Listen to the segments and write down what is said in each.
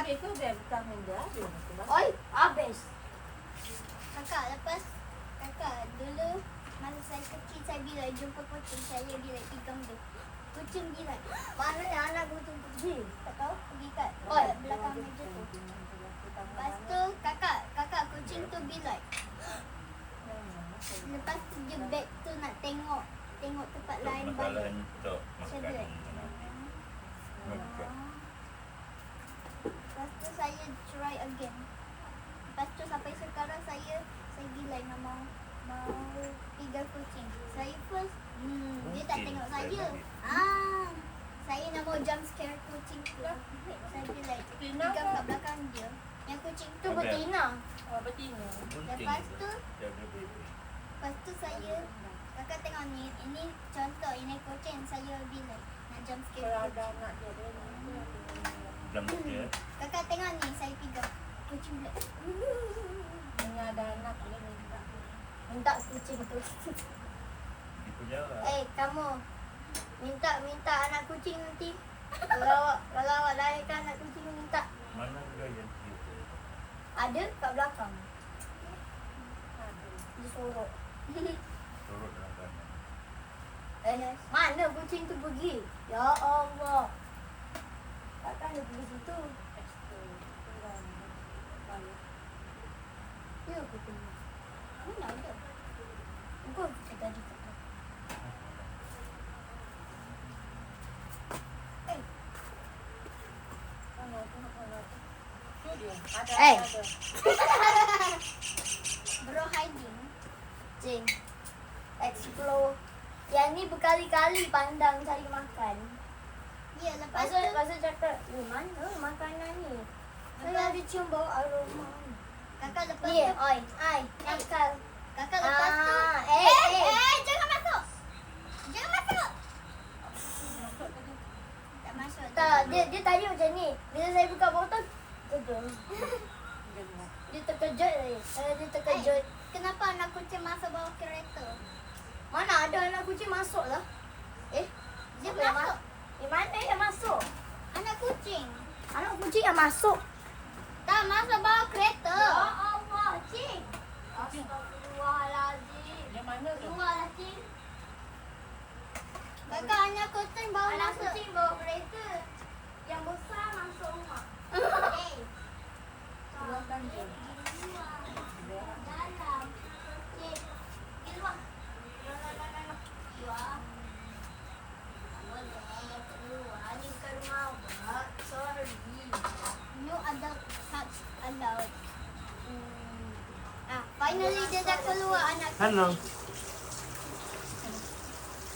Habis tu dia vitamin dia ada. Oi, habis. Kakak, lepas kakak dulu masa saya kecil saya bila jumpa kucing saya bila pegang dia. Kucing bila Mana yang anak kucing pergi? tak tahu pergi kat Oi. belakang meja tu. Lepas tu kakak kucing tu bila lepas tu dia back tu nak tengok tempat lain Masalah balik. untuk Saya makan. bilang. Makan. Lepas tu saya try again. Lepas tu sampai sekarang saya bila nak mau tiga kucing. Saya first dia tak tengok saya. Saya nak mau jump scare kucing tu. Saya bila pegang kat belakang dia. Yang kucing tu Tu betina. Oh, betina. Lepas tu Jaga baby. Lepas tu saya kakak tengok ni, ini contoh ini kucing saya bila nak jump Kalau scare. ada anak dia dia. Dalam dia. Kakak tengok ni saya pegang kucing bila. Punya ada anak dia minta. Minta kucing tu. Dia punya Kamu minta anak kucing nanti. Kalau awak lahirkan anak kucing minta. mana juga yang kita. Ada kat belakang. Di sorok. Turut dalam kanan. Mana kucing tu pergi? Ya Allah. Takkan dia pergi situ. Ya aku tengok. Mana ada? Kau kita tadi kat belakang. Tu dia. Ada Eh. ada. Bro hiding. Kucing. Explore. Yang ni berkali-kali pandang cari makan. Ya, lepas tu Lepas tu cakap, mana makanan ni? Saya ada cium bau aroma. kakak lepas Ni, tu oi, ai, nakal. kakak lepas tu jangan masuk. Jangan masuk. Tak masuk. Tak, dia tadi macam ni. Bila saya buka botol, terus. Dia terkejut tadi. Dia terkejut. Kenapa anak kucing masuk bawah kereta? Mana ada anak kucing masuk lah? Dia siapa yang masuk. Mana yang masuk? Anak kucing. Anak kucing yang masuk. Tak masuk bawah kereta. Allah, cik. Astagfirullahaladzim. Yang mana tu? Keluarlah, cik. Kakak anak kucing bawa Anak masuk. kucing bawa kereta. Yang besar masuk rumah. Keluarkan tu. Dalam. Cik. Pergi luar. No. Keluar. Keluar. Ni bukan rumah awak. Sorry. No adult cats allowed. Finally dia dah keluar anak kucing. Hello.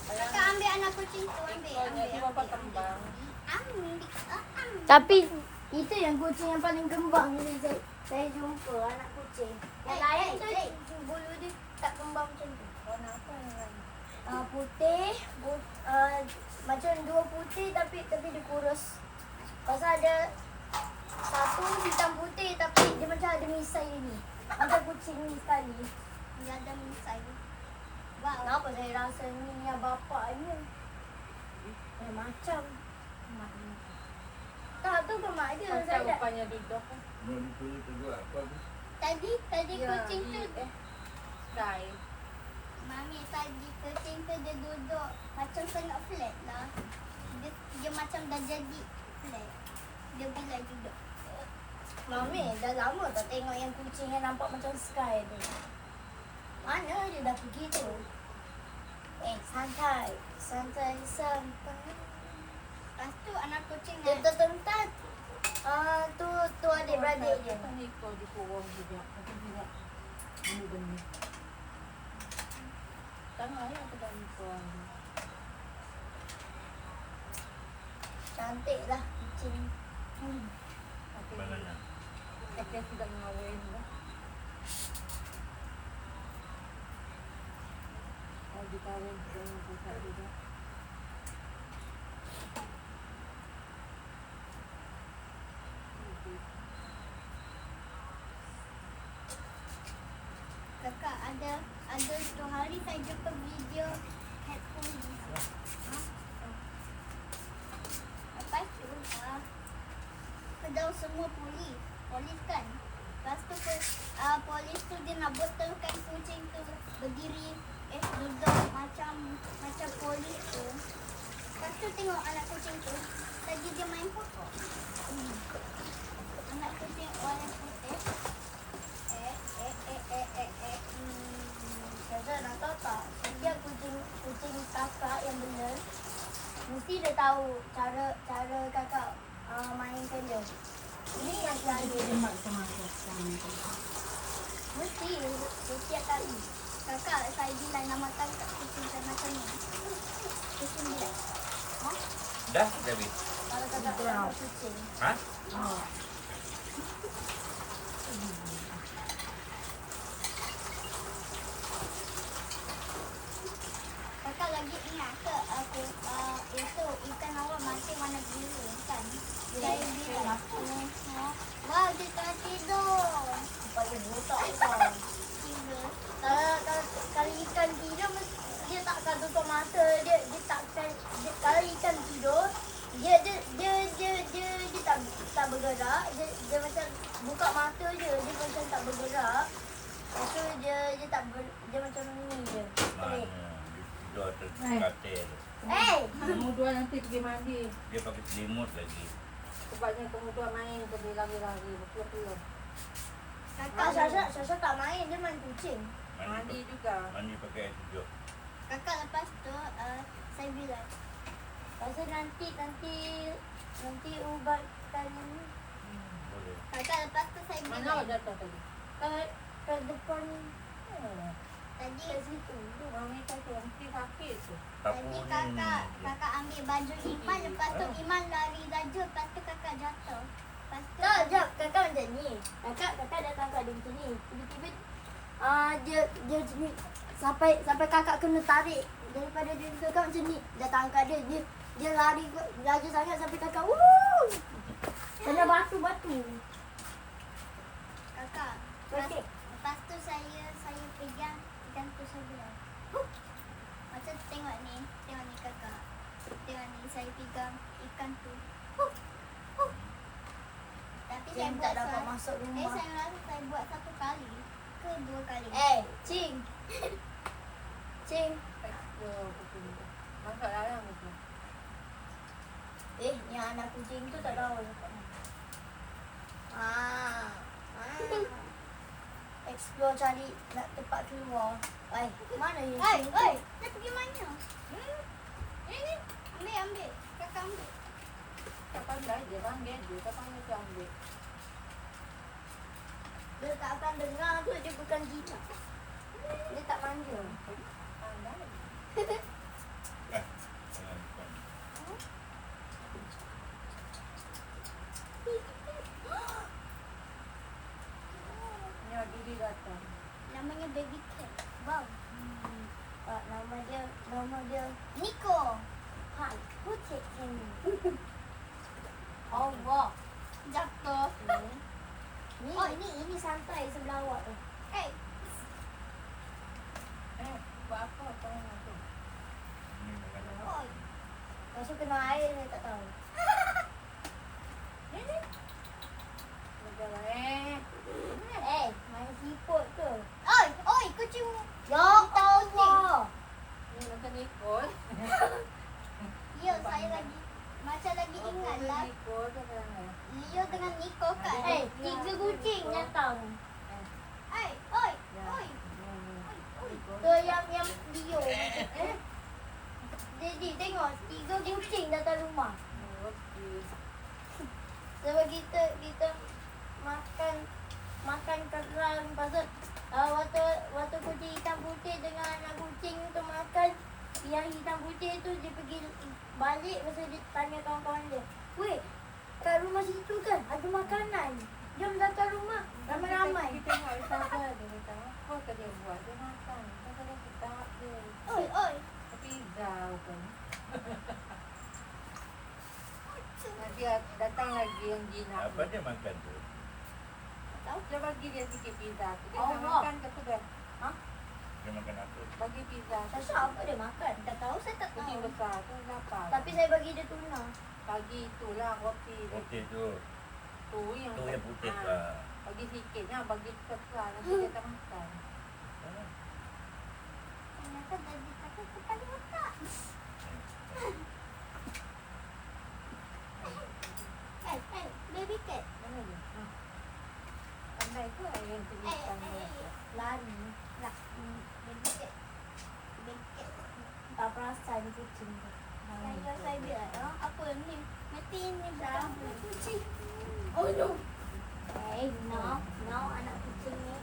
Kakak ambil anak kucing tu, Dia bapa kembang. Ambil. Tapi itu yang kucing yang paling kembang ni saya jumpa anak kucing. Yang lain tu bulu dia tak kembang macam tu. Warna apa yang lain? Putih, macam dua putih tapi dia kurus. Pasal ada satu hitam putih tapi dia macam ada misai ni. Macam kucing ni sekali. Dia ada misai. Kenapa saya rasa ni yang bapaknya? Macam mak ni. Tak tu ke mak dia? Macam Saya tak. rupanya duduk. Mau punya tu apa? Tadi Ya, kucing tu Sky. Mami tadi kucing tu dia duduk macam tengok flat lah. Dia macam dah jadi flat. Dia bila duduk. Mami dah lama tak tengok yang kucing yang nampak macam Sky tu. Mana dia dah pergi tu? Santai. Santai. Lepas tu anak kucing Dia tertentat. Tu adik-beradik dia. Kan ikut di kurung juga. Tapi juga benih-benih. Tengah ya aku dah ikut. Cantik lah kucing. Mana nak? Tapi sudah ngawin lah. Oh, dikawin dengan buka juga. kakak ada 2 hari saya jumpa video cat police. Lepas tu daw semua polis. Polis kan. Lepas tu polis tu dia nak betulkan kucing tu berdiri duduk macam polis tu. Lepas tu tengok anak kucing tu lagi dia main pokok. Anak kucing warna putih. Kakak nak tahu tak? Setiap kucing kakak yang benar, mesti dia tahu cara kakak mainkan dia. Ini yang selalu. Dia maksa masuk sana. Mesti setiap kali. Kakak saya bilang namakan kat kucing saya macam ni. Kucing bilang. Dah, David. Kalau kakak Brown. dapat kucing. Ha? Oh. Kakak lagi ingat ke aku itu ikan awak mati warna biru kan? Saya bilang. Wah, dia tengah tidur. Supaya botak kau. Tidur. Kalau ikan tidur, dia takkan tutup mata. Dia takkan. Kalau ikan tidur, dia tak bergerak. Dia macam buka mata je. Dia macam tak bergerak. Lepas tu dia macam ni je. Mana? Terik. Dia tidur atas katil. Kamu dua nanti pergi mandi. Dia pakai selimut lagi. Sebabnya kamu dua main pergi lari-lari. Betul-betul. Kakak, Sasha tak main. Dia main kucing. Mandi juga. Mandi pakai air sejuk. kakak lepas tu saya bilang. Pasal nanti ubatkan ni. Boleh. Kakak lepas tu saya Mana bilang. awak datang tadi? Ke depan Tadi ke situ. Mami kata mesti sakit tu. Tapu Tadi ni. kakak ambil baju Iman. Lepas tu Iman lari laju. Lepas tu kakak jatuh. Lepas tu Tak, jap. Kakak macam ni. Kakak datang kat dia macam ni. Tiba-tiba dia macam ni. Sampai kakak kena tarik daripada dia. Kakak macam ni. Dia tangkap dia. Dia lari laju sangat sampai kakak. Wuh! Kena batu-batu. kakak. Okey. Lepas tu saya pegang ikan tu saya bilang. Macam tengok ni kakak. Tengok ni saya pegang ikan tu. Tapi saya Cing buat tak dapat masuk rumah. saya rasa saya buat satu kali ke dua kali. Cing. Cing. Masak dalam itu. Ni anak kucing tu tak tahu. Explore cari nak tempat keluar. Mana yang cing tu? Dia pergi mana? Ni ambil. Kakak ambil. Tak pandai dia panggil dia. Tak pandai dia ambil. Dia tak akan dengar tu, dia bukan jinak. Dia tak manja. Pandai. Jangan bukan. Ni ada dia datang. Namanya baby cat. Wow. Nama dia Nico. Hai, kucing ini. Allah. Jatuh. Ni ini santai sebelah awak tu. Buat apa kau nak tu? Ini makanan. Oi. Lepas tu kena air saya tak tahu. Macam Main siput tu. Oi, kucing. Ya Allah. ni macam Nicole. Ya, saya lagi macam lagi ingat lah. Nicole tu kan. Leo dengan Nico kan. Tiga kucing datang. Oi. Tu yang Leo. Jadi tengok tiga kucing datang rumah. Sebab kita makan kerang pasal waktu kucing hitam putih dengan anak kucing tu makan, yang hitam putih tu dia pergi balik pasal dia tanya kawan-kawan dia, "Weh, kat rumah situ kan ada makanan. Jom datang rumah ramai-ramai." Kita tengok sahaja dia kata, apa ke dia buat? Dia makan. Kita kata kita dia. Oi. Pizza bukan. Nanti datang lagi yang jinak. Apa dia makan tu? Tahu dia bagi dia sikit pizza. Dia Allah. nak makan ke tu kan? Dia makan apa? Bagi pizza. Tasha apa dia makan? Tak tahu, saya tak Kucing tahu. besar tu lapar. Tapi saya bagi dia tuna. Pagi itulah roti. Okey tu. Tu yang Tu yang putih ah, lah. bagi sikitnya, bagi cepat lah. Nanti dia tak makan. Ternyata dari pakai kepala otak. Cat, baby cat. Mana dia? Pandai ke yang tulisan dia? Lari. Lah, baby cat. Baby cat. Tak perasan kucing tu. Saya bilang, apa ni? Mati ni dah kucing. Oh no. No, anak kucing ni.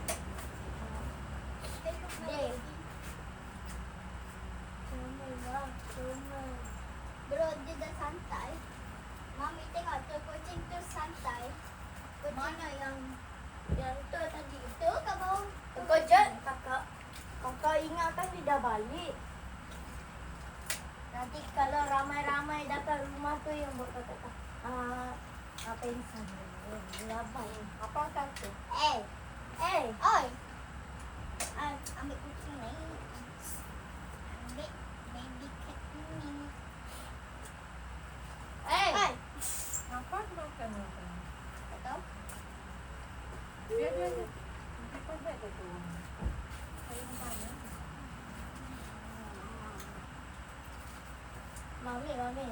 Deh. Comel lah, comel. Bro, dia dah santai. Mami tengok tu kucing tu santai. Kucing Mana yang tu tadi? tu kat bawah. Kau jangan kakak. Kakak ingatkan dia dah balik. Nanti kalau ramai-ramai datang rumah tu yang buat kakak apa yang sana? Labai. Apa kata? Oi. Ambil kucing ni. Ambil baby cat ni. Apa makan makan? Tak tahu. Dia. Nanti pandai dia tu. Saya makan ya. Mami.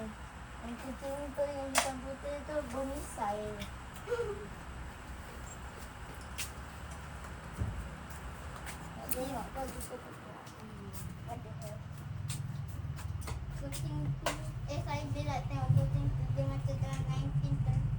Yang kucing tu yang hitam putih tu bermisai. Tengok kau juga Kucing tu. Saya bila tengok kucing tu dia macam dalam 1930.